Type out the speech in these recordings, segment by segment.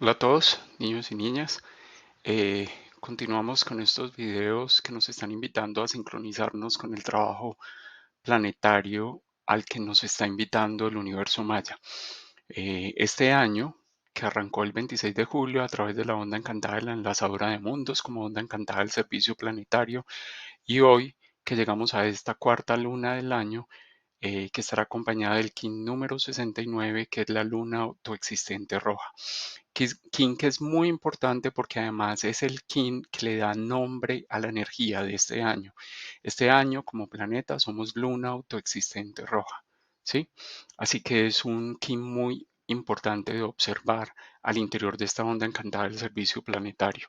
Hola a todos, niños y niñas. Eh, Continuamos con estos videos que nos están invitando a sincronizarnos con el trabajo planetario al que nos está invitando el universo maya. Este año, que arrancó el 26 de julio a través de la onda encantada de la enlazadora de mundos como onda encantada del servicio planetario, y hoy que llegamos a esta cuarta luna del año, que estará acompañada del kin número 69, que es la luna autoexistente roja. Kin que es muy importante porque además es el kin que le da nombre a la energía de este año. Este año, como planeta, somos luna autoexistente roja, ¿sí? Así que es un kin muy importante de observar al interior de esta onda encantada del servicio planetario.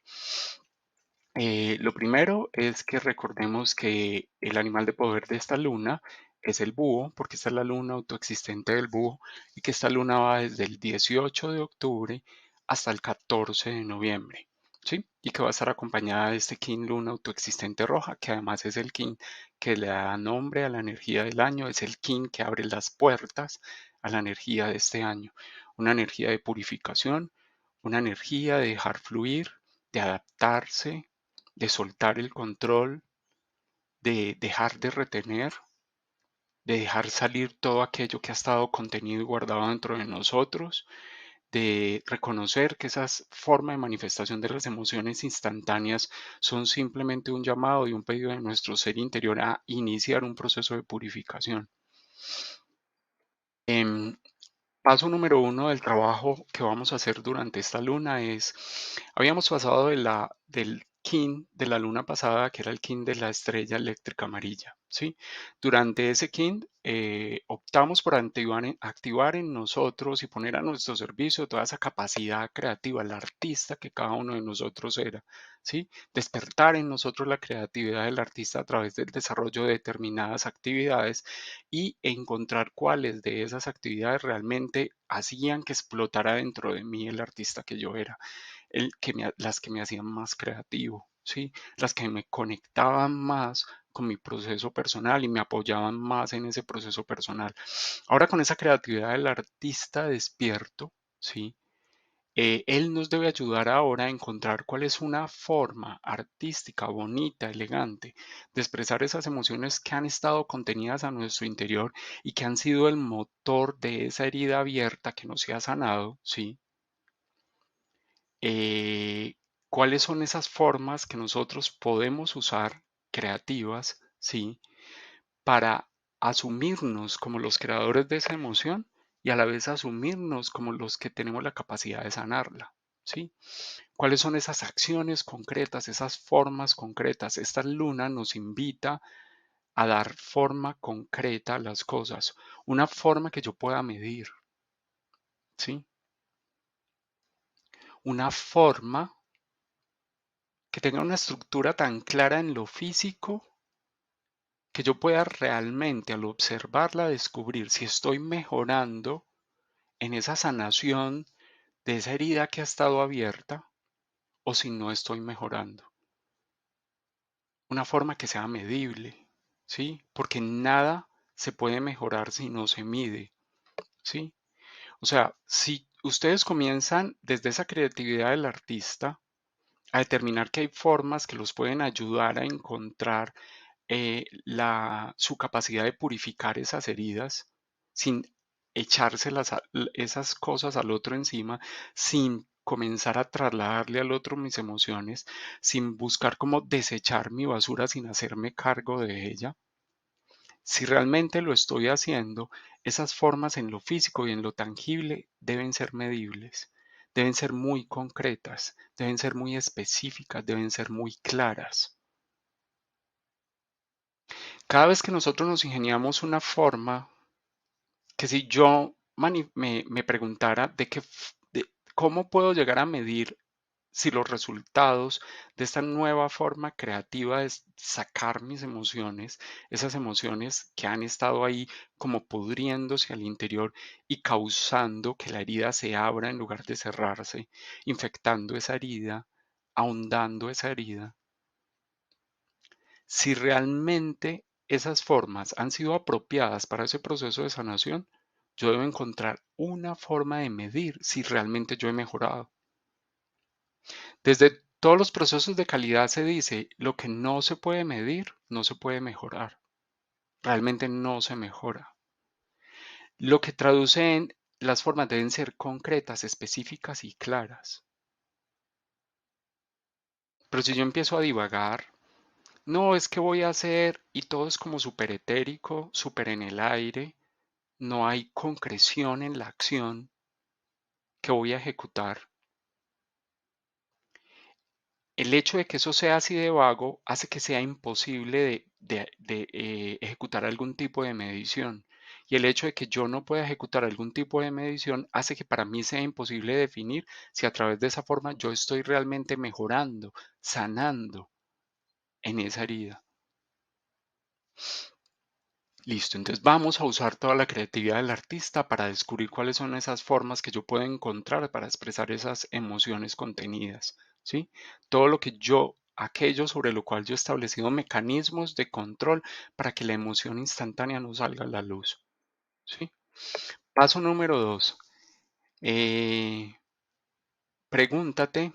Lo primero es que recordemos que el animal de poder de esta luna es el búho, porque esta es la luna autoexistente del búho, y que esta luna va desde el 18 de octubre hasta el 14 de noviembre, ¿sí? Y que va a estar acompañada de este kin luna autoexistente roja, que además es el kin que le da nombre a la energía del año, es el kin que abre las puertas a la energía de este año, una energía de purificación, una energía de dejar fluir, de adaptarse, de soltar el control, de dejar de retener, de dejar salir todo aquello que ha estado contenido y guardado dentro de nosotros, de reconocer que esa forma de manifestación de las emociones instantáneas son simplemente un llamado y un pedido de nuestro ser interior a iniciar un proceso de purificación. Em, Paso número uno del trabajo que vamos a hacer durante esta luna es, habíamos pasado del kin de la luna pasada, que era el kin de la estrella eléctrica amarilla, ¿sí? Durante ese kin optamos por activar en nosotros y poner a nuestro servicio toda esa capacidad creativa, el artista que cada uno de nosotros era, ¿sí? Despertar en nosotros la creatividad del artista a través del desarrollo de determinadas actividades y encontrar cuáles de esas actividades realmente hacían que explotara dentro de mí el artista que yo era, las que me hacían más creativo, ¿sí? Las que me conectaban más con mi proceso personal y me apoyaban más en ese proceso personal. Ahora con esa creatividad del artista despierto, ¿sí? Él nos debe ayudar ahora a encontrar cuál es una forma artística, bonita, elegante de expresar esas emociones que han estado contenidas a nuestro interior y que han sido el motor de esa herida abierta que no se ha sanado, ¿sí? Eh, ¿Cuáles son esas formas que nosotros podemos usar creativas, ¿sí? Para asumirnos como los creadores de esa emoción y a la vez asumirnos como los que tenemos la capacidad de sanarla, ¿sí? ¿Cuáles son esas acciones concretas, esas formas concretas? Esta luna nos invita a dar forma concreta a las cosas, una forma que yo pueda medir, ¿sí? Una forma que tenga una estructura tan clara en lo físico que yo pueda realmente al observarla descubrir si estoy mejorando en esa sanación de esa herida que ha estado abierta o si no estoy mejorando. Una forma que sea medible, ¿sí? Porque nada se puede mejorar si no se mide, ¿sí? O sea, si ustedes comienzan desde esa creatividad del artista a determinar que hay formas que los pueden ayudar a encontrar su capacidad de purificar esas heridas sin echárselas esas cosas al otro encima, sin comenzar a trasladarle al otro mis emociones, sin buscar cómo desechar mi basura sin hacerme cargo de ella. Si realmente lo estoy haciendo, esas formas en lo físico y en lo tangible deben ser medibles, deben ser muy concretas, deben ser muy específicas, deben ser muy claras. Cada vez que nosotros nos ingeniamos una forma, que si yo me preguntara cómo puedo llegar a medir si los resultados de esta nueva forma creativa de sacar mis emociones, esas emociones que han estado ahí como pudriéndose al interior y causando que la herida se abra en lugar de cerrarse, infectando esa herida, ahondando esa herida, si realmente esas formas han sido apropiadas para ese proceso de sanación, yo debo encontrar una forma de medir si realmente yo he mejorado. Desde todos los procesos de calidad se dice, lo que no se puede medir, no se puede mejorar. Realmente no se mejora. Lo que traduce en las formas deben ser concretas, específicas y claras. Pero si yo empiezo a divagar, no es que voy a hacer y todo es como súper etérico, súper en el aire, no hay concreción en la acción que voy a ejecutar. El hecho de que eso sea así de vago hace que sea imposible de ejecutar algún tipo de medición. Y el hecho de que yo no pueda ejecutar algún tipo de medición hace que para mí sea imposible definir si a través de esa forma yo estoy realmente mejorando, sanando en esa herida. Listo, entonces vamos a usar toda la creatividad del artista para descubrir cuáles son esas formas que yo puedo encontrar para expresar esas emociones contenidas, ¿sí? Todo lo que yo, aquello sobre lo cual yo he establecido mecanismos de control para que la emoción instantánea no salga a la luz, ¿sí? Paso número 2. Pregúntate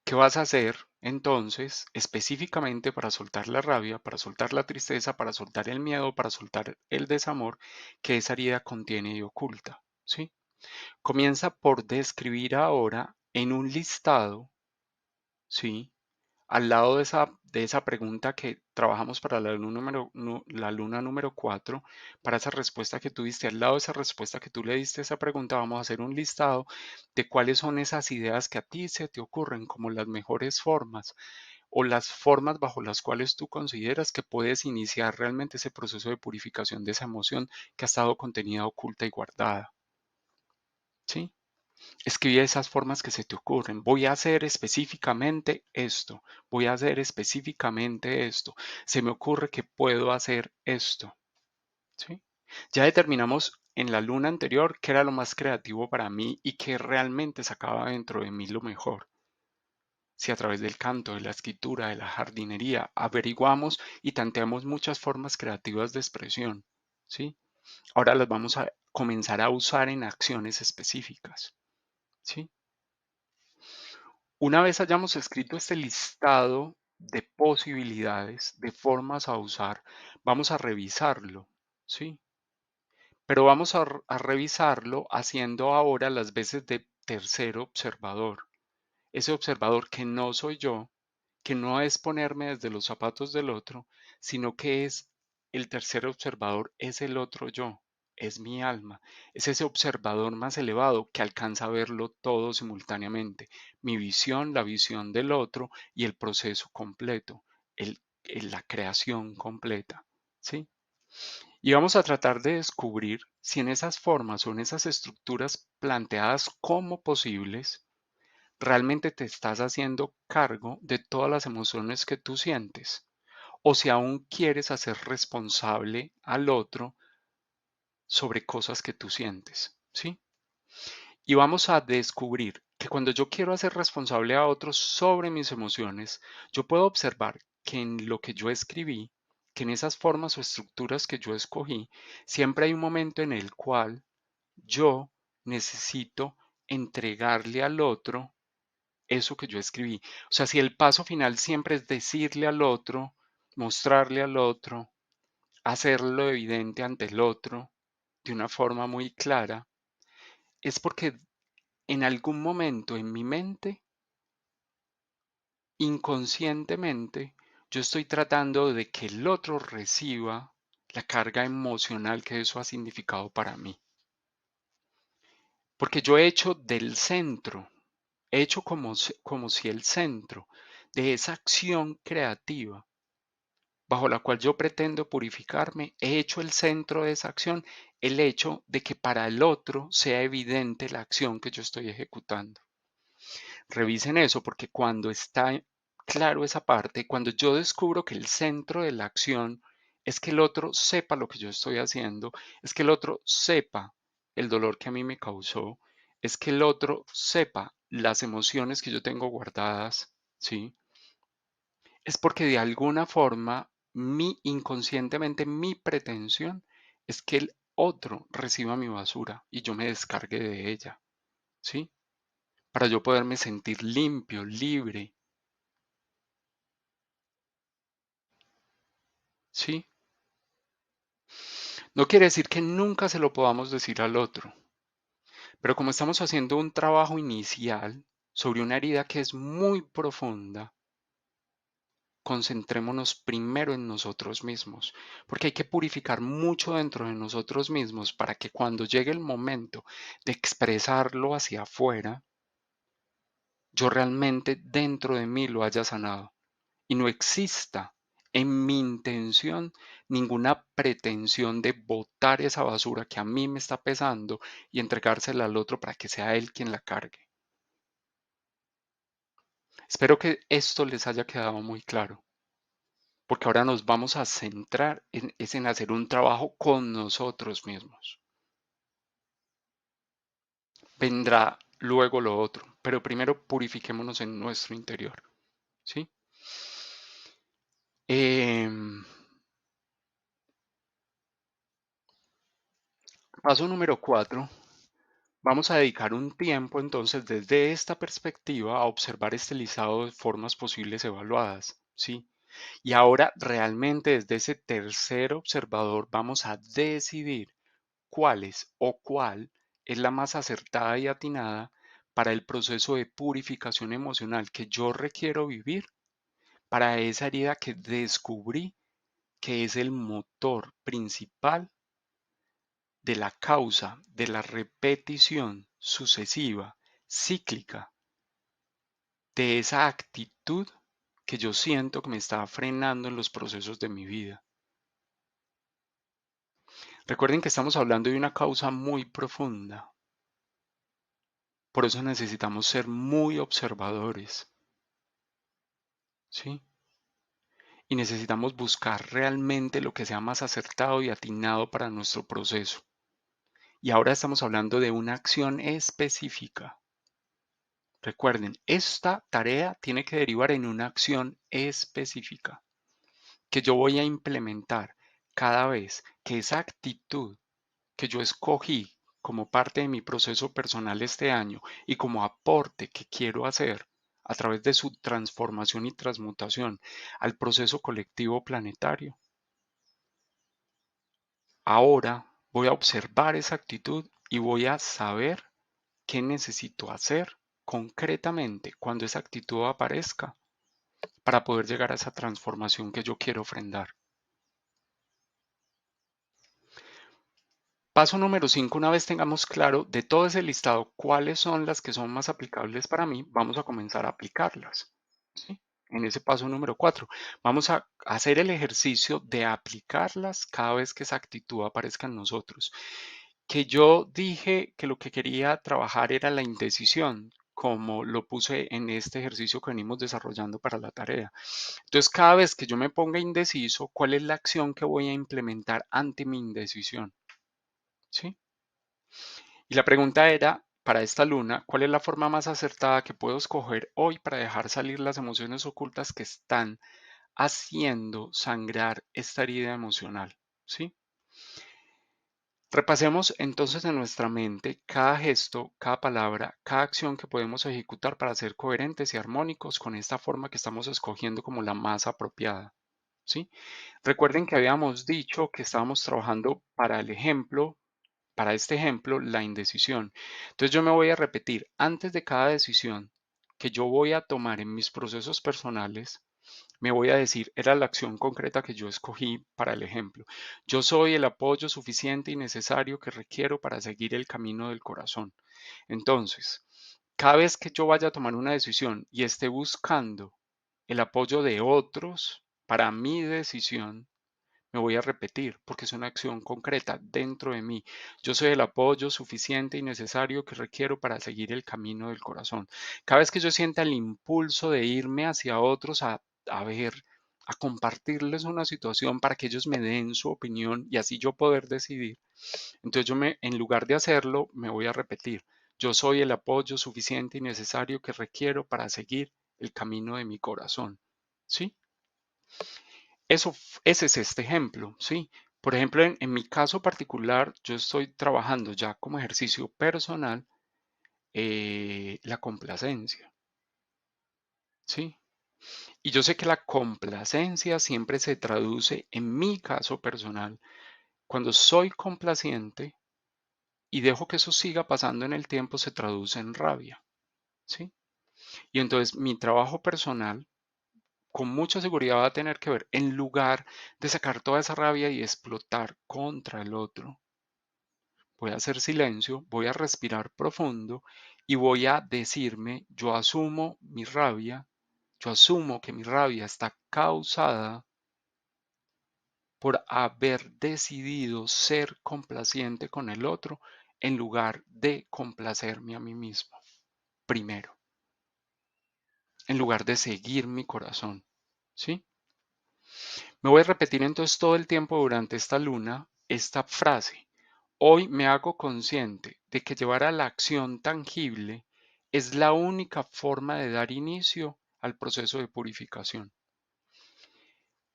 qué vas a hacer entonces específicamente para soltar la rabia, para soltar la tristeza, para soltar el miedo, para soltar el desamor que esa herida contiene y oculta, ¿sí? Comienza por describir ahora en un listado, ¿sí? Al lado de esa pregunta que trabajamos para la luna número 4, para esa respuesta que tuviste, al lado de esa respuesta que tú le diste a esa pregunta, vamos a hacer un listado de cuáles son esas ideas que a ti se te ocurren como las mejores formas o las formas bajo las cuales tú consideras que puedes iniciar realmente ese proceso de purificación de esa emoción que ha estado contenida, oculta y guardada. ¿Sí? Escribe esas formas que se te ocurren. Voy a hacer específicamente esto. Voy a hacer específicamente esto. Se me ocurre que puedo hacer esto. ¿Sí? Ya determinamos en la luna anterior qué era lo más creativo para mí y que realmente sacaba dentro de mí lo mejor. Si a través del canto, de la escritura, de la jardinería, averiguamos y tanteamos muchas formas creativas de expresión, ¿sí? Ahora las vamos a comenzar a usar en acciones específicas, ¿sí? Una vez hayamos escrito este listado de posibilidades, de formas a usar, vamos a revisarlo, ¿sí? Pero vamos a revisarlo haciendo ahora las veces de tercer observador. Ese observador que no soy yo, que no es ponerme desde los zapatos del otro, sino que es el tercer observador, es el otro yo, es mi alma, es ese observador más elevado que alcanza a verlo todo simultáneamente, mi visión, la visión del otro y el proceso completo, la creación completa, ¿sí? Y vamos a tratar de descubrir si en esas formas o en esas estructuras planteadas como posibles, realmente te estás haciendo cargo de todas las emociones que tú sientes o si aún quieres hacer responsable al otro sobre cosas que tú sientes, ¿sí? Y vamos a descubrir que cuando yo quiero hacer responsable a otros sobre mis emociones, yo puedo observar que en lo que yo escribí, que en esas formas o estructuras que yo escogí, siempre hay un momento en el cual yo necesito entregarle al otro eso que yo escribí. O sea, si el paso final siempre es decirle al otro, mostrarle al otro, hacerlo evidente ante el otro de una forma muy clara, es porque en algún momento en mi mente, inconscientemente, yo estoy tratando de que el otro reciba la carga emocional que eso ha significado para mí. Porque yo he hecho del centro, he hecho como si el centro de esa acción creativa bajo la cual yo pretendo purificarme, he hecho el centro de esa acción, el hecho de que para el otro sea evidente la acción que yo estoy ejecutando. Revisen eso porque cuando está claro esa parte, cuando yo descubro que el centro de la acción es que el otro sepa lo que yo estoy haciendo, es que el otro sepa el dolor que a mí me causó, es que el otro sepa las emociones que yo tengo guardadas, ¿sí? Es porque de alguna forma, inconscientemente, mi pretensión es que el otro reciba mi basura y yo me descargue de ella, ¿sí? para yo poderme sentir limpio, libre, ¿sí? No quiere decir que nunca se lo podamos decir al otro, pero como estamos haciendo un trabajo inicial sobre una herida que es muy profunda, concentrémonos primero en nosotros mismos, porque hay que purificar mucho dentro de nosotros mismos para que cuando llegue el momento de expresarlo hacia afuera, yo realmente dentro de mí lo haya sanado y no exista en mi intención ninguna pretensión de botar esa basura que a mí me está pesando y entregársela al otro para que sea él quien la cargue. Espero que esto les haya quedado muy claro, porque ahora nos vamos a centrar en hacer un trabajo con nosotros mismos. Vendrá luego lo otro, pero primero purifiquémonos en nuestro interior, ¿sí? Em, Paso número 4. Vamos a dedicar un tiempo entonces desde esta perspectiva a observar este listado de formas posibles evaluadas, ¿sí? Y ahora realmente desde ese tercer observador vamos a decidir cuáles o cuál es la más acertada y atinada para el proceso de purificación emocional que yo requiero vivir para esa herida que descubrí que es el motor principal de la causa de la repetición sucesiva, cíclica, de esa actitud que yo siento que me está frenando en los procesos de mi vida. Recuerden que estamos hablando de una causa muy profunda, por eso necesitamos ser muy observadores, ¿sí? Y necesitamos buscar realmente lo que sea más acertado y atinado para nuestro proceso. Y ahora estamos hablando de una acción específica. Recuerden, esta tarea tiene que derivar en una acción específica que yo voy a implementar cada vez que esa actitud que yo escogí como parte de mi proceso personal este año y como aporte que quiero hacer a través de su transformación y transmutación al proceso colectivo planetario. Ahora voy a observar esa actitud y voy a saber qué necesito hacer concretamente cuando esa actitud aparezca para poder llegar a esa transformación que yo quiero ofrendar. Paso número 5, una vez tengamos claro de todo ese listado cuáles son las que son más aplicables para mí, vamos a comenzar a aplicarlas. ¿Sí? En ese paso número 4, vamos a hacer el ejercicio de aplicarlas cada vez que esa actitud aparezca en nosotros. Que yo dije que lo que quería trabajar era la indecisión, como lo puse en este ejercicio que venimos desarrollando para la tarea. Entonces, cada vez que yo me ponga indeciso, ¿cuál es la acción que voy a implementar ante mi indecisión? ¿Sí? Y la pregunta era, para esta luna, ¿cuál es la forma más acertada que puedo escoger hoy para dejar salir las emociones ocultas que están haciendo sangrar esta herida emocional? ¿Sí? Repasemos entonces en nuestra mente cada gesto, cada palabra, cada acción que podemos ejecutar para ser coherentes y armónicos con esta forma que estamos escogiendo como la más apropiada. ¿Sí? Recuerden que habíamos dicho que estábamos trabajando para el ejemplo, para este ejemplo, la indecisión. Entonces yo me voy a repetir antes de cada decisión que yo voy a tomar en mis procesos personales, me voy a decir, era la acción concreta que yo escogí para el ejemplo. Yo soy el apoyo suficiente y necesario que requiero para seguir el camino del corazón. Entonces, cada vez que yo vaya a tomar una decisión y esté buscando el apoyo de otros para mi decisión, me voy a repetir porque es una acción concreta dentro de mí. Yo soy el apoyo suficiente y necesario que requiero para seguir el camino del corazón. Cada vez que yo sienta el impulso de irme hacia otros a ver, a compartirles una situación para que ellos me den su opinión y así yo poder decidir, entonces en lugar de hacerlo, me voy a repetir. Yo soy el apoyo suficiente y necesario que requiero para seguir el camino de mi corazón. ¿Sí? Ese es este ejemplo, ¿sí? Por ejemplo, en mi caso particular, yo estoy trabajando ya como ejercicio personal la complacencia, ¿sí? Y yo sé que la complacencia siempre se traduce, en mi caso personal, cuando soy complaciente y dejo que eso siga pasando en el tiempo, se traduce en rabia, ¿sí? Y entonces mi trabajo personal con mucha seguridad va a tener que ver, en lugar de sacar toda esa rabia y explotar contra el otro, voy a hacer silencio, voy a respirar profundo y voy a decirme, yo asumo mi rabia, yo asumo que mi rabia está causada por haber decidido ser complaciente con el otro en lugar de complacerme a mí mismo, primero, en lugar de seguir mi corazón, ¿sí? Me voy a repetir entonces todo el tiempo durante esta luna esta frase. Hoy me hago consciente de que llevar a la acción tangible es la única forma de dar inicio al proceso de purificación.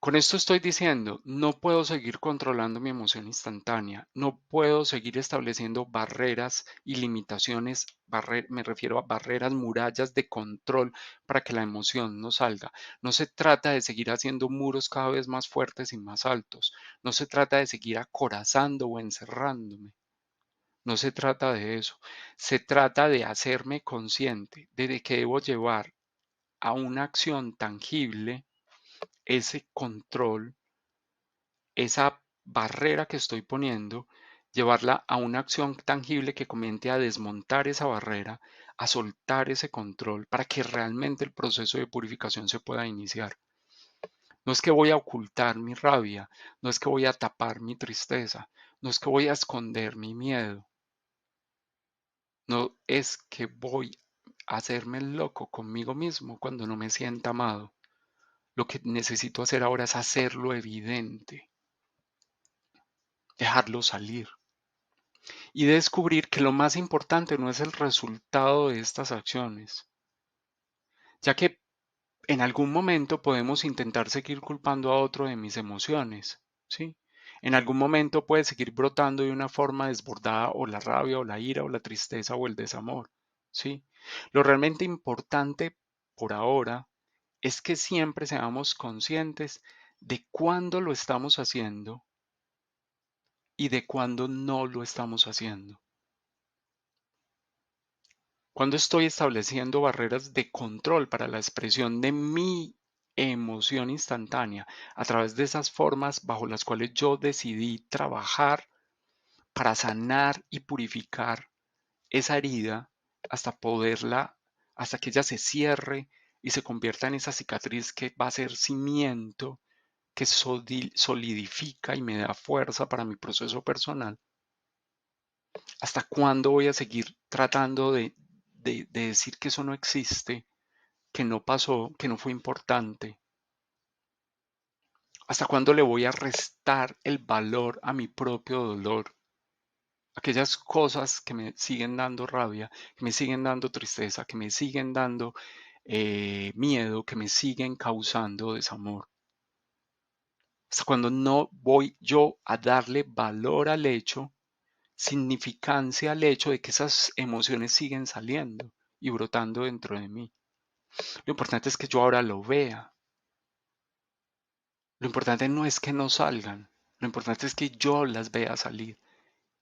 Con esto estoy diciendo, no puedo seguir controlando mi emoción instantánea, no puedo seguir estableciendo barreras y limitaciones, me refiero a barreras, murallas de control para que la emoción no salga. No se trata de seguir haciendo muros cada vez más fuertes y más altos, no se trata de seguir acorazando o encerrándome. No se trata de eso, se trata de hacerme consciente de que debo llevar a una acción tangible ese control, esa barrera que estoy poniendo, llevarla a una acción tangible que comience a desmontar esa barrera, a soltar ese control para que realmente el proceso de purificación se pueda iniciar. No es que voy a ocultar mi rabia, no es que voy a tapar mi tristeza, no es que voy a esconder mi miedo, no es que voy a hacerme el loco conmigo mismo cuando no me sienta amado. Lo que necesito hacer ahora es hacerlo evidente, dejarlo salir y descubrir que lo más importante no es el resultado de estas acciones, ya que en algún momento podemos intentar seguir culpando a otro de mis emociones, ¿sí? En algún momento puede seguir brotando de una forma desbordada o la rabia o la ira o la tristeza o el desamor, ¿sí? Lo realmente importante por ahora es que siempre seamos conscientes de cuándo lo estamos haciendo y de cuándo no lo estamos haciendo. Cuando estoy estableciendo barreras de control para la expresión de mi emoción instantánea a través de esas formas bajo las cuales yo decidí trabajar para sanar y purificar esa herida hasta poderla, hasta que ella se cierre y se convierta en esa cicatriz que va a ser cimiento, que solidifica y me da fuerza para mi proceso personal. ¿Hasta cuándo voy a seguir tratando de decir que eso no existe, que no pasó, que no fue importante? ¿Hasta cuándo le voy a restar el valor a mi propio dolor? Aquellas cosas que me siguen dando rabia, que me siguen dando tristeza, que me siguen dando miedo, que me siguen causando desamor. ¿Hasta cuándo no voy yo a darle valor al hecho, significancia al hecho de que esas emociones siguen saliendo y brotando dentro de mí? Lo importante es que yo ahora lo vea. Lo importante no es que no salgan. Lo importante es que yo las vea salir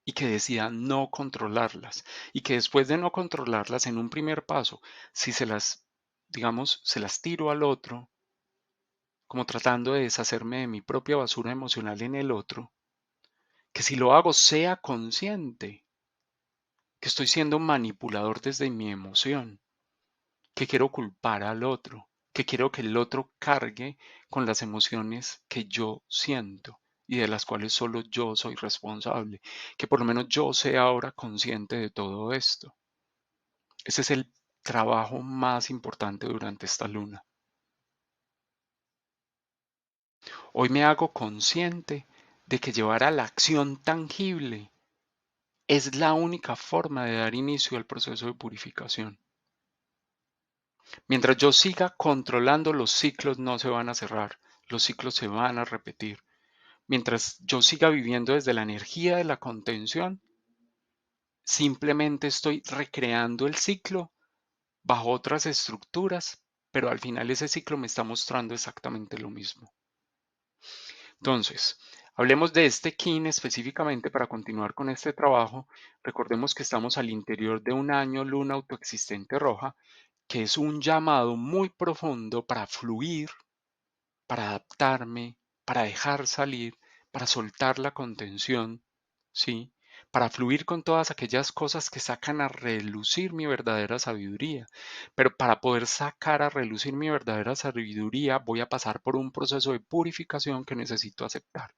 y que decida no controlarlas. Y que después de no controlarlas en un primer paso, si se las, digamos, se las tiro al otro, como tratando de deshacerme de mi propia basura emocional en el otro, que si lo hago sea consciente que estoy siendo manipulador desde mi emoción, que quiero culpar al otro, que quiero que el otro cargue con las emociones que yo siento y de las cuales solo yo soy responsable, que por lo menos yo sea ahora consciente de todo esto. Ese es el trabajo más importante durante esta luna. Hoy me hago consciente de que llevar a la acción tangible es la única forma de dar inicio al proceso de purificación. Mientras yo siga controlando, los ciclos no se van a cerrar, los ciclos se van a repetir. Mientras yo siga viviendo desde la energía de la contención, simplemente estoy recreando el ciclo bajo otras estructuras, pero al final ese ciclo me está mostrando exactamente lo mismo. Entonces, hablemos de este kin específicamente para continuar con este trabajo. Recordemos que estamos al interior de un año luna autoexistente roja, que es un llamado muy profundo para fluir, para adaptarme, para dejar salir, para soltar la contención, ¿sí? Para fluir con todas aquellas cosas que sacan a relucir mi verdadera sabiduría. Pero para poder sacar a relucir mi verdadera sabiduría, voy a pasar por un proceso de purificación que necesito aceptar,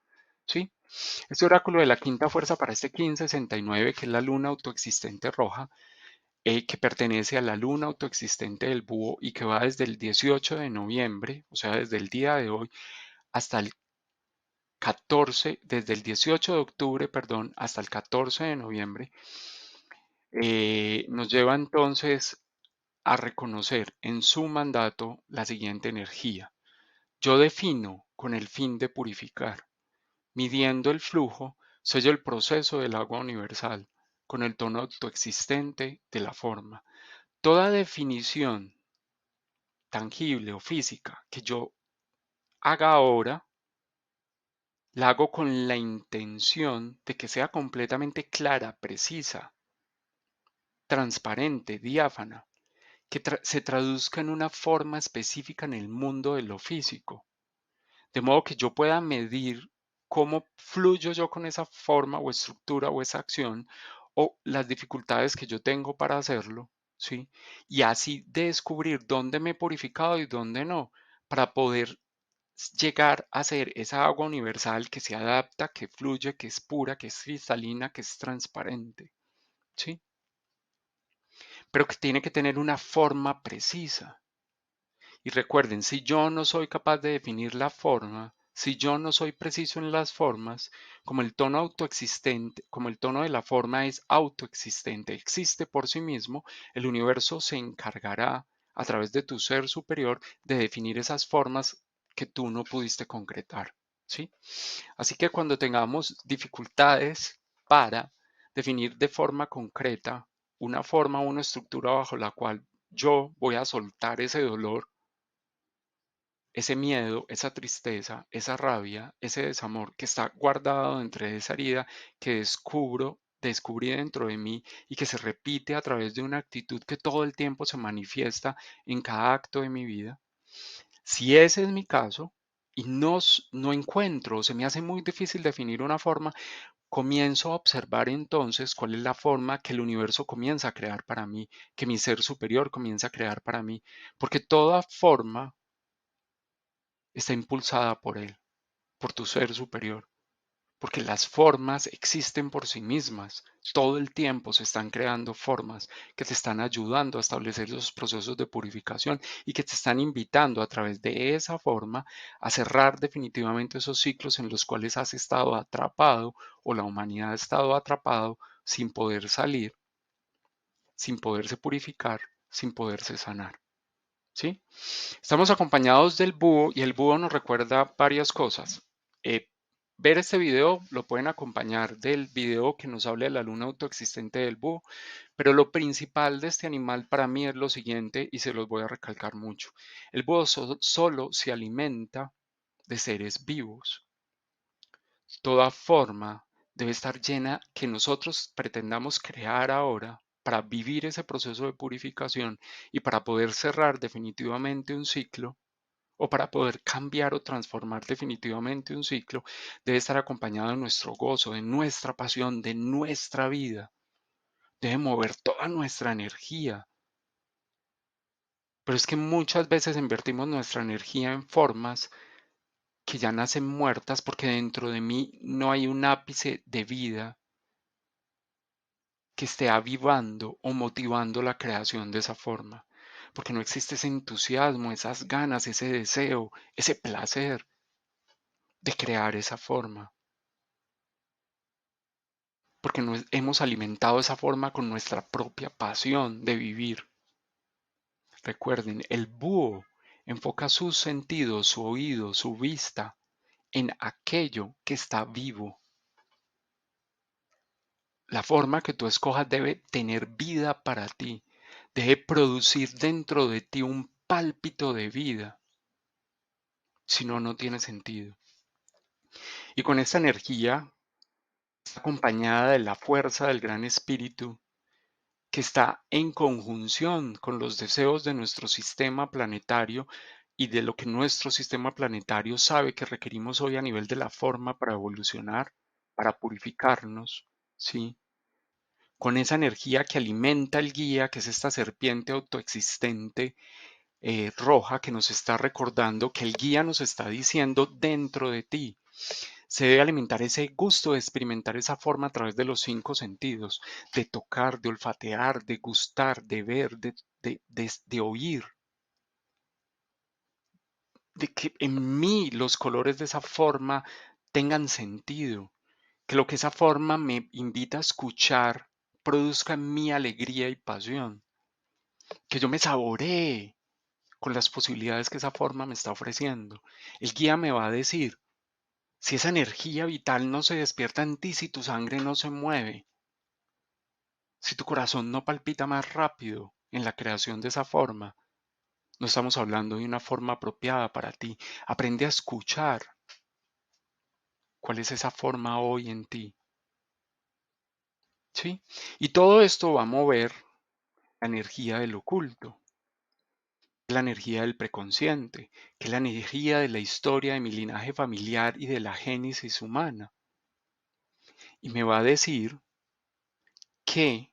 ¿sí? Este oráculo de la quinta fuerza para este 1569, que es la luna autoexistente roja, que pertenece a la luna autoexistente del búho y que va desde el 18 de noviembre, o sea, desde el día de hoy, hasta el 14, desde el 18 de octubre, perdón, hasta el 14 de noviembre, nos lleva entonces a reconocer en su mandato la siguiente energía. Yo defino con el fin de purificar. Midiendo el flujo, sello el proceso del agua universal con el tono autoexistente de la forma. Toda definición tangible o física que yo haga ahora, la hago con la intención de que sea completamente clara, precisa, transparente, diáfana, que se traduzca en una forma específica en el mundo de lo físico, de modo que yo pueda medir cómo fluyo yo con esa forma o estructura o esa acción o las dificultades que yo tengo para hacerlo, ¿sí? Y así descubrir dónde me he purificado y dónde no, para poder llegar a ser esa agua universal que se adapta, que fluye, que es pura, que es cristalina, que es transparente, ¿sí? Pero que tiene que tener una forma precisa. Y recuerden, si yo no soy capaz de definir la forma, si yo no soy preciso en las formas, como el tono autoexistente, como el tono de la forma es autoexistente, existe por sí mismo, el universo se encargará a través de tu ser superior de definir esas formas que tú no pudiste concretar, ¿sí? Así que cuando tengamos dificultades para definir de forma concreta una forma o una estructura bajo la cual yo voy a soltar ese dolor, ese miedo, esa tristeza, esa rabia, ese desamor que está guardado dentro de esa herida que descubrí dentro de mí y que se repite a través de una actitud que todo el tiempo se manifiesta en cada acto de mi vida. Si ese es mi caso y no encuentro, se me hace muy difícil definir una forma, comienzo a observar entonces cuál es la forma que el universo comienza a crear para mí, que mi ser superior comienza a crear para mí, porque toda forma está impulsada por él, por tu ser superior, porque las formas existen por sí mismas. Todo el tiempo se están creando formas que te están ayudando a establecer esos procesos de purificación y que te están invitando a través de esa forma a cerrar definitivamente esos ciclos en los cuales has estado atrapado o la humanidad ha estado atrapado sin poder salir, sin poderse purificar, sin poderse sanar. ¿Sí? Estamos acompañados del búho y el búho nos recuerda varias cosas. Eh, Ver este video lo pueden acompañar del video que nos habla de la luna autoexistente del búho, pero lo principal de este animal para mí es lo siguiente y se los voy a recalcar mucho. El búho solo se alimenta de seres vivos. Toda forma debe estar llena que nosotros pretendamos crear ahora para vivir ese proceso de purificación y para poder cerrar definitivamente un ciclo o para poder cambiar o transformar definitivamente un ciclo, debe estar acompañado de nuestro gozo, de nuestra pasión, de nuestra vida. Debe mover toda nuestra energía. Pero es que muchas veces invertimos nuestra energía en formas que ya nacen muertas porque dentro de mí no hay un ápice de vida que esté avivando o motivando la creación de esa forma. Porque no existe ese entusiasmo, esas ganas, ese deseo, ese placer de crear esa forma. Porque hemos alimentado esa forma con nuestra propia pasión de vivir. Recuerden, el búho enfoca sus sentidos, su oído, su vista en aquello que está vivo. La forma que tú escojas debe tener vida para ti, debe producir dentro de ti un pálpito de vida, si no, no tiene sentido. Y con esta energía, acompañada de la fuerza del Gran Espíritu, que está en conjunción con los deseos de nuestro sistema planetario y de lo que nuestro sistema planetario sabe que requerimos hoy a nivel de la forma para evolucionar, para purificarnos, ¿sí? Con esa energía que alimenta el guía, que es esta serpiente autoexistente roja que nos está recordando que el guía nos está diciendo dentro de ti. Se debe alimentar ese gusto de experimentar esa forma a través de los 5 sentidos, de tocar, de olfatear, de gustar, de ver, de oír, de que en mí los colores de esa forma tengan sentido, que lo que esa forma me invita a escuchar produzca en mí alegría y pasión, que yo me saboree con las posibilidades que esa forma me está ofreciendo. El guía me va a decir, si esa energía vital no se despierta en ti, si tu sangre no se mueve, si tu corazón no palpita más rápido en la creación de esa forma, no estamos hablando de una forma apropiada para ti. Aprende a escuchar cuál es esa forma hoy en ti, ¿sí? Y todo esto va a mover la energía del oculto, la energía del preconsciente, que es la energía de la historia de mi linaje familiar y de la génesis humana. Y me va a decir que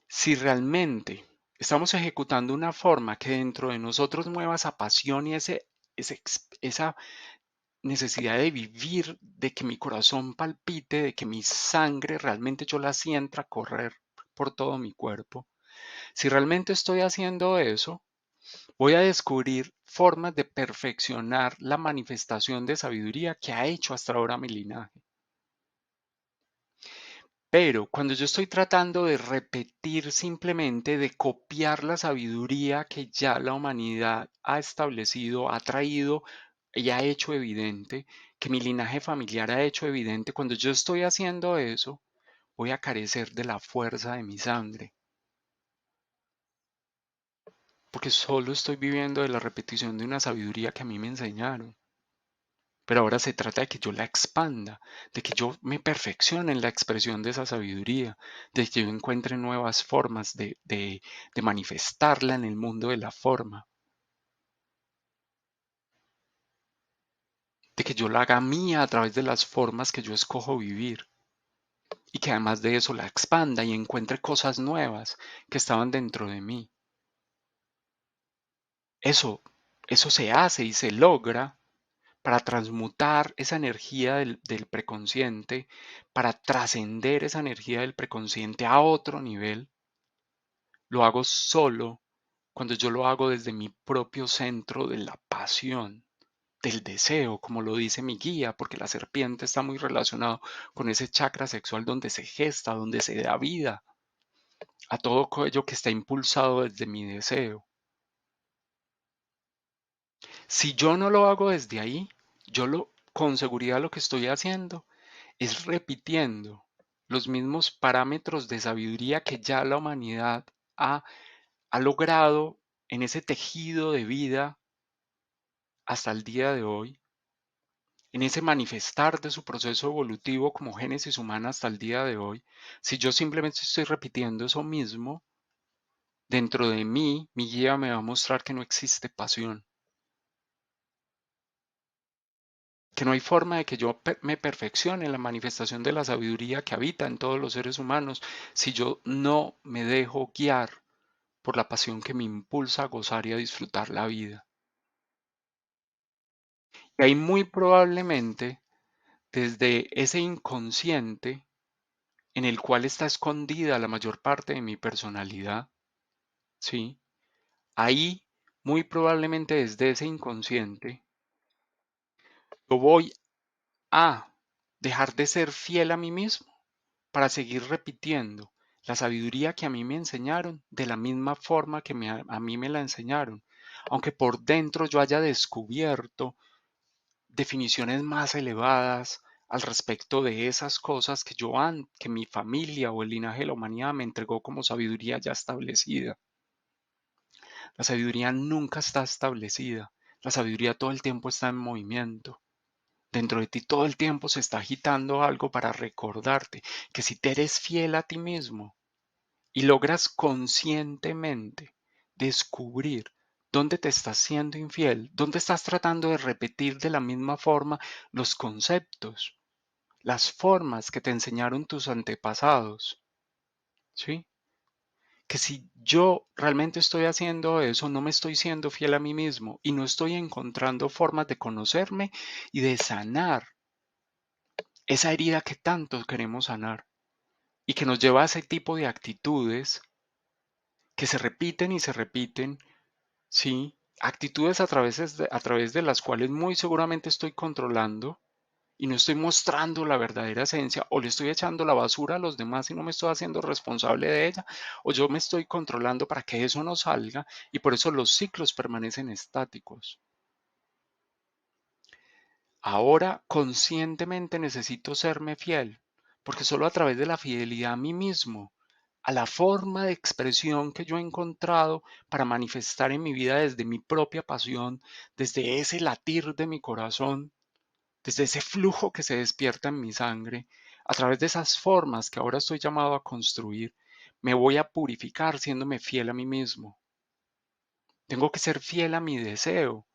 si realmente estamos ejecutando una forma que dentro de nosotros mueva esa pasión y esa necesidad de vivir, de que mi corazón palpite, de que mi sangre realmente yo la sienta correr por todo mi cuerpo, si realmente estoy haciendo eso, voy a descubrir formas de perfeccionar la manifestación de sabiduría que ha hecho hasta ahora mi linaje. Pero cuando yo estoy tratando de repetir simplemente, de copiar la sabiduría que ya la humanidad ha establecido, ha traído y ha hecho evidente, que mi linaje familiar ha hecho evidente, cuando yo estoy haciendo eso, voy a carecer de la fuerza de mi sangre, porque solo estoy viviendo de la repetición de una sabiduría que a mí me enseñaron. Pero ahora se trata de que yo la expanda, de que yo me perfeccione en la expresión de esa sabiduría, de que yo encuentre nuevas formas de manifestarla en el mundo de la forma, de que yo la haga mía a través de las formas que yo escojo vivir y que además de eso la expanda y encuentre cosas nuevas que estaban dentro de mí. Eso, eso se hace y se logra para transmutar esa energía del preconsciente, para trascender esa energía del preconsciente a otro nivel. Lo hago solo cuando yo lo hago desde mi propio centro de la pasión, del deseo, como lo dice mi guía, porque la serpiente está muy relacionado con ese chakra sexual donde se gesta, donde se da vida a todo aquello que está impulsado desde mi deseo. Si yo no lo hago desde ahí, con seguridad lo que estoy haciendo es repitiendo los mismos parámetros de sabiduría que ya la humanidad ha, ha logrado en ese tejido de vida hasta el día de hoy, en ese manifestar de su proceso evolutivo como génesis humana hasta el día de hoy. Si yo simplemente estoy repitiendo eso mismo, dentro de mí, mi guía me va a mostrar que no existe pasión, que no hay forma de que yo me perfeccione en la manifestación de la sabiduría que habita en todos los seres humanos si yo no me dejo guiar por la pasión que me impulsa a gozar y a disfrutar la vida. Y ahí muy probablemente desde ese inconsciente en el cual está escondida la mayor parte de mi personalidad, ¿sí? Ahí muy probablemente desde ese inconsciente yo voy a dejar de ser fiel a mí mismo para seguir repitiendo la sabiduría que a mí me enseñaron de la misma forma que a mí me la enseñaron, aunque por dentro yo haya descubierto definiciones más elevadas al respecto de esas cosas que que mi familia o el linaje de la humanidad me entregó como sabiduría ya establecida. La sabiduría nunca está establecida. La sabiduría todo el tiempo está en movimiento. Dentro de ti todo el tiempo se está agitando algo para recordarte que si te eres fiel a ti mismo y logras conscientemente descubrir dónde te estás siendo infiel, dónde estás tratando de repetir de la misma forma los conceptos, las formas que te enseñaron tus antepasados, ¿sí? Que si yo realmente estoy haciendo eso, no me estoy siendo fiel a mí mismo y no estoy encontrando formas de conocerme y de sanar esa herida que tanto queremos sanar y que nos lleva a ese tipo de actitudes que se repiten y se repiten, sí, actitudes a través de las cuales muy seguramente estoy controlando y no estoy mostrando la verdadera esencia, o le estoy echando la basura a los demás y no me estoy haciendo responsable de ella, o yo me estoy controlando para que eso no salga y por eso los ciclos permanecen estáticos. Ahora conscientemente necesito serme fiel, porque solo a través de la fidelidad a mí mismo, a la forma de expresión que yo he encontrado para manifestar en mi vida desde mi propia pasión, desde ese latir de mi corazón, desde ese flujo que se despierta en mi sangre, a través de esas formas que ahora estoy llamado a construir, me voy a purificar siéndome fiel a mí mismo. Tengo que ser fiel a mi deseo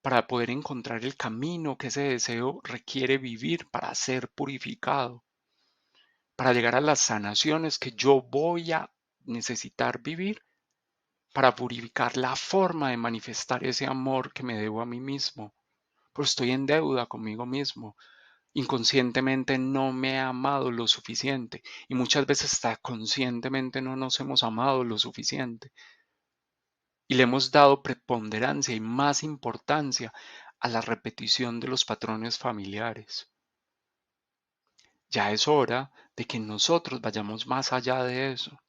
para poder encontrar el camino que ese deseo requiere vivir para ser purificado, para llegar a las sanaciones que yo voy a necesitar vivir para purificar la forma de manifestar ese amor que me debo a mí mismo. Pues estoy en deuda conmigo mismo. Inconscientemente no me he amado lo suficiente y muchas veces hasta conscientemente no nos hemos amado lo suficiente y le hemos dado preponderancia y más importancia a la repetición de los patrones familiares. Ya es hora de que nosotros vayamos más allá de eso,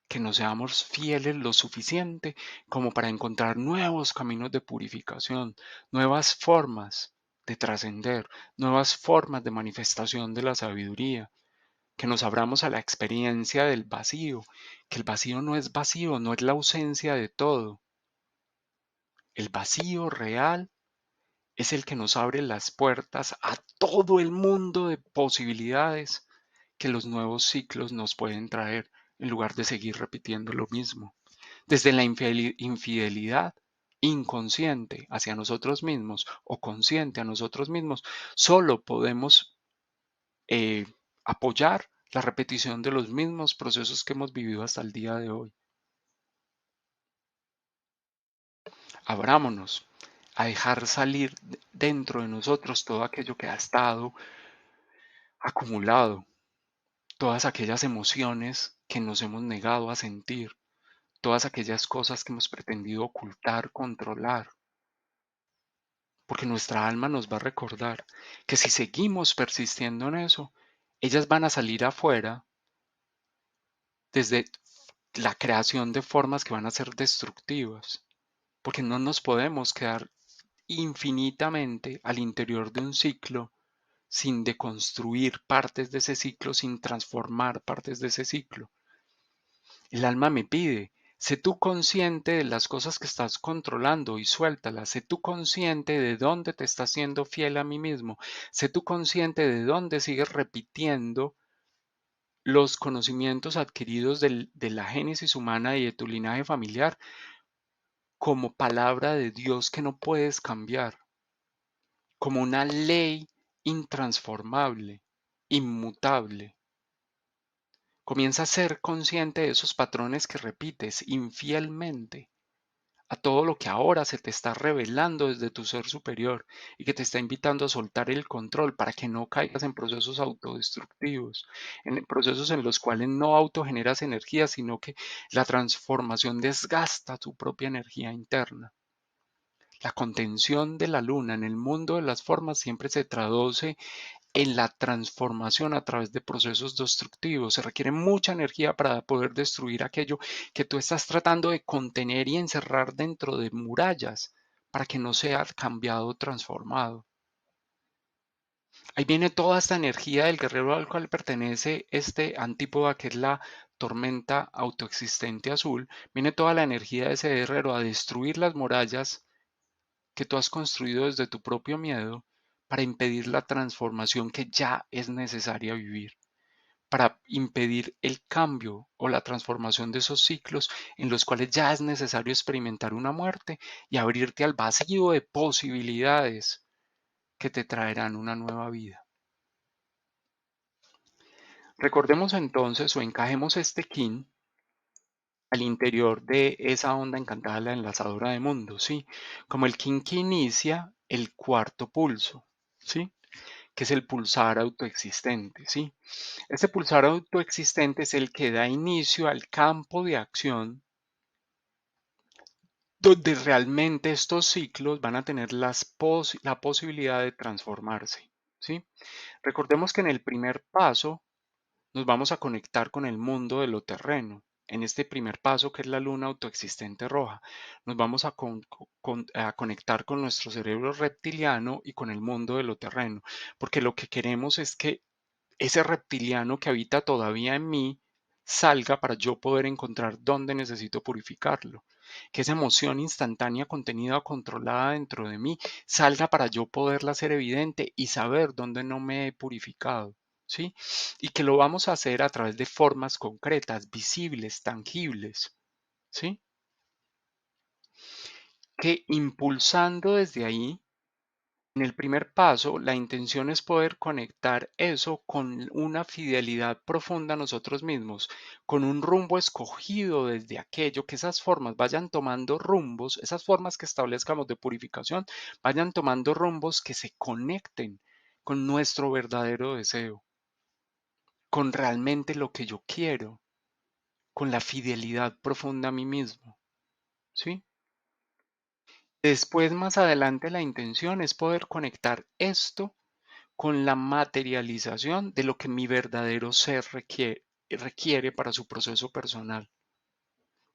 que nos seamos fieles lo suficiente como para encontrar nuevos caminos de purificación, nuevas formas de trascender, nuevas formas de manifestación de la sabiduría, que nos abramos a la experiencia del vacío, que el vacío no es vacío, no es la ausencia de todo. El vacío real es el que nos abre las puertas a todo el mundo de posibilidades que los nuevos ciclos nos pueden traer en lugar de seguir repitiendo lo mismo. Desde la infidelidad inconsciente hacia nosotros mismos o consciente a nosotros mismos, solo podemos eh, apoyar la repetición de los mismos procesos que hemos vivido hasta el día de hoy. Abrámonos a dejar salir dentro de nosotros todo aquello que ha estado acumulado, todas aquellas emociones que nos hemos negado a sentir, todas aquellas cosas que hemos pretendido ocultar, controlar, porque nuestra alma nos va a recordar que si seguimos persistiendo en eso, ellas van a salir afuera desde la creación de formas que van a ser destructivas, porque no nos podemos quedar infinitamente al interior de un ciclo sin deconstruir partes de ese ciclo, sin transformar partes de ese ciclo. El alma me pide, sé tú consciente de las cosas que estás controlando y suéltalas, sé tú consciente de dónde te estás siendo fiel a mí mismo, sé tú consciente de dónde sigues repitiendo los conocimientos adquiridos de la génesis humana y de tu linaje familiar como palabra de Dios que no puedes cambiar, como una ley intransformable, inmutable. Comienza a ser consciente de esos patrones que repites infielmente a todo lo que ahora se te está revelando desde tu ser superior y que te está invitando a soltar el control para que no caigas en procesos autodestructivos, en procesos en los cuales no autogeneras energía, sino que la transformación desgasta tu propia energía interna. La contención de la luna en el mundo de las formas siempre se traduce en la transformación a través de procesos destructivos. Se requiere mucha energía para poder destruir aquello que tú estás tratando de contener y encerrar dentro de murallas para que no sea cambiado o transformado. Ahí viene toda esta energía del guerrero al cual pertenece este antípoda que es la tormenta autoexistente azul. Viene toda la energía de ese guerrero a destruir las murallas que tú has construido desde tu propio miedo para impedir la transformación que ya es necesaria vivir, para impedir el cambio o la transformación de esos ciclos en los cuales ya es necesario experimentar una muerte y abrirte al vacío de posibilidades que te traerán una nueva vida. Recordemos entonces o encajemos este kin al interior de esa onda encantada, la enlazadora de mundos, ¿sí? Como el kin que inicia el cuarto pulso, ¿sí? Que es el pulsar autoexistente, ¿sí? Este pulsar autoexistente es el que da inicio al campo de acción donde realmente estos ciclos van a tener la posibilidad de transformarse, ¿sí? Recordemos que en el primer paso nos vamos a conectar con el mundo de lo terreno. En este primer paso, que es la luna autoexistente roja, nos vamos a conectar con nuestro cerebro reptiliano y con el mundo de lo terreno, porque lo que queremos es que ese reptiliano que habita todavía en mí salga para yo poder encontrar dónde necesito purificarlo. Que esa emoción instantánea contenida o controlada dentro de mí salga para yo poderla hacer evidente y saber dónde no me he purificado. ¿Sí? Y que lo vamos a hacer a través de formas concretas, visibles, tangibles. ¿Sí? Que impulsando desde ahí, en el primer paso, la intención es poder conectar eso con una fidelidad profunda a nosotros mismos, con un rumbo escogido desde aquello, que esas formas vayan tomando rumbos, esas formas que establezcamos de purificación, vayan tomando rumbos que se conecten con nuestro verdadero deseo, con realmente lo que yo quiero, con la fidelidad profunda a mí mismo, ¿sí? Después, más adelante, la intención es poder conectar esto con la materialización de lo que mi verdadero ser requiere para su proceso personal.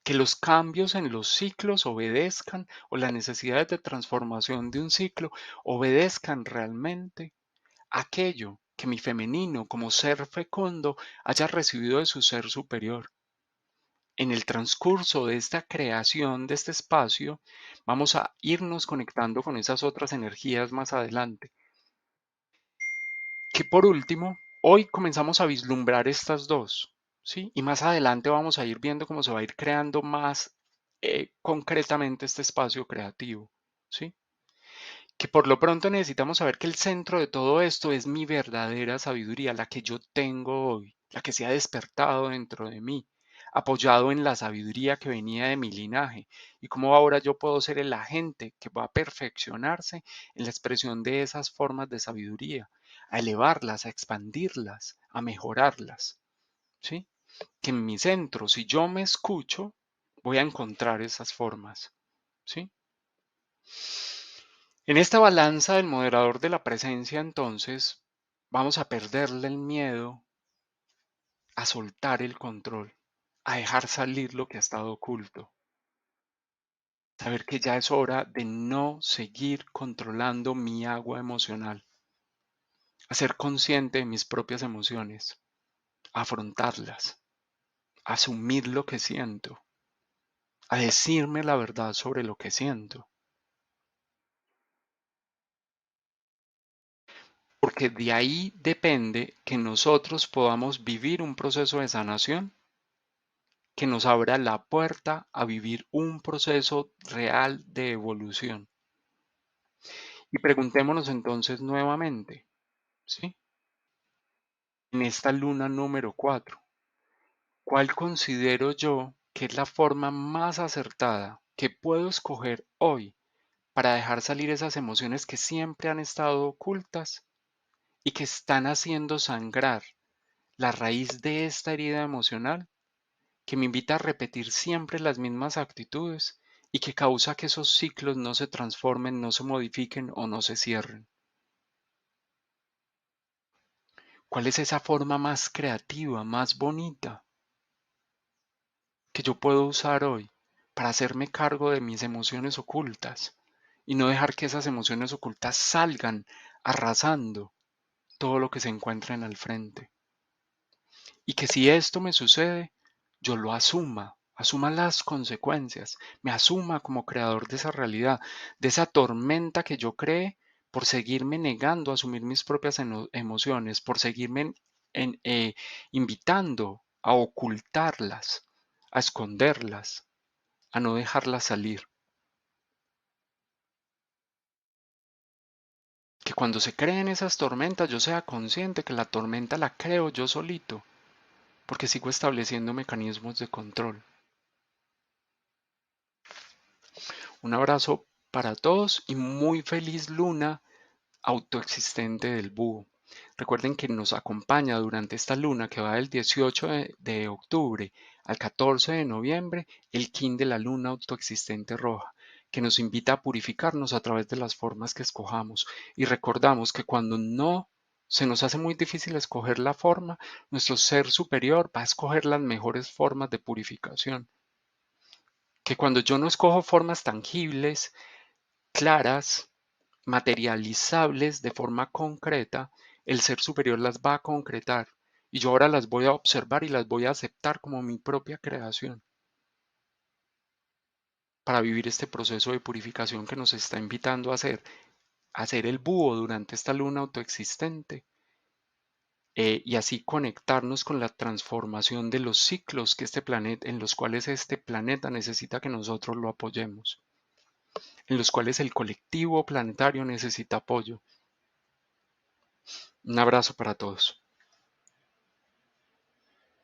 Que los cambios en los ciclos obedezcan o las necesidades de transformación de un ciclo obedezcan realmente aquello que mi femenino como ser fecundo haya recibido de su ser superior. En el transcurso de esta creación de este espacio, vamos a irnos conectando con esas otras energías más adelante. Que por último, hoy comenzamos a vislumbrar estas dos, ¿sí? Y más adelante vamos a ir viendo cómo se va a ir creando más concretamente este espacio creativo, ¿sí? Que por lo pronto necesitamos saber que el centro de todo esto es mi verdadera sabiduría, la que yo tengo hoy, la que se ha despertado dentro de mí, apoyado en la sabiduría que venía de mi linaje, y cómo ahora yo puedo ser el agente que va a perfeccionarse en la expresión de esas formas de sabiduría, a elevarlas, a expandirlas, a mejorarlas, ¿sí? Que en mi centro, si yo me escucho, voy a encontrar esas formas, ¿sí? En esta balanza del moderador de la presencia, entonces, vamos a perderle el miedo a soltar el control, a dejar salir lo que ha estado oculto, saber que ya es hora de no seguir controlando mi agua emocional, a ser consciente de mis propias emociones, a afrontarlas, a asumir lo que siento, a decirme la verdad sobre lo que siento, porque de ahí depende que nosotros podamos vivir un proceso de sanación que nos abra la puerta a vivir un proceso real de evolución. Y preguntémonos entonces nuevamente, ¿sí? En esta luna número 4, ¿cuál considero yo que es la forma más acertada que puedo escoger hoy para dejar salir esas emociones que siempre han estado ocultas y que están haciendo sangrar la raíz de esta herida emocional que me invita a repetir siempre las mismas actitudes y que causa que esos ciclos no se transformen, no se modifiquen o no se cierren? ¿Cuál es esa forma más creativa, más bonita que yo puedo usar hoy para hacerme cargo de mis emociones ocultas y no dejar que esas emociones ocultas salgan arrasando todo lo que se encuentren al frente. Y que si esto me sucede, yo lo asuma las consecuencias, me asuma como creador de esa realidad, de esa tormenta que yo creé por seguirme negando a asumir mis propias emociones, por seguirme en- eh, invitando a ocultarlas, a esconderlas, a no dejarlas salir. Que cuando se creen esas tormentas yo sea consciente que la tormenta la creo yo solito, porque sigo estableciendo mecanismos de control. Un abrazo para todos y muy feliz luna autoexistente del búho. Recuerden que nos acompaña durante esta luna que va del 18 de octubre al 14 de noviembre el kin de la luna autoexistente roja, que nos invita a purificarnos a través de las formas que escojamos. Y recordamos que cuando no se nos hace muy difícil escoger la forma, nuestro ser superior va a escoger las mejores formas de purificación. Que cuando yo no escojo formas tangibles, claras, materializables de forma concreta, el ser superior las va a concretar y yo ahora las voy a observar y las voy a aceptar como mi propia creación para vivir este proceso de purificación que nos está invitando a hacer el búho durante esta luna autoexistente y así conectarnos con la transformación de los ciclos que este planeta, en los cuales este planeta necesita que nosotros lo apoyemos, en los cuales el colectivo planetario necesita apoyo. Un abrazo para todos.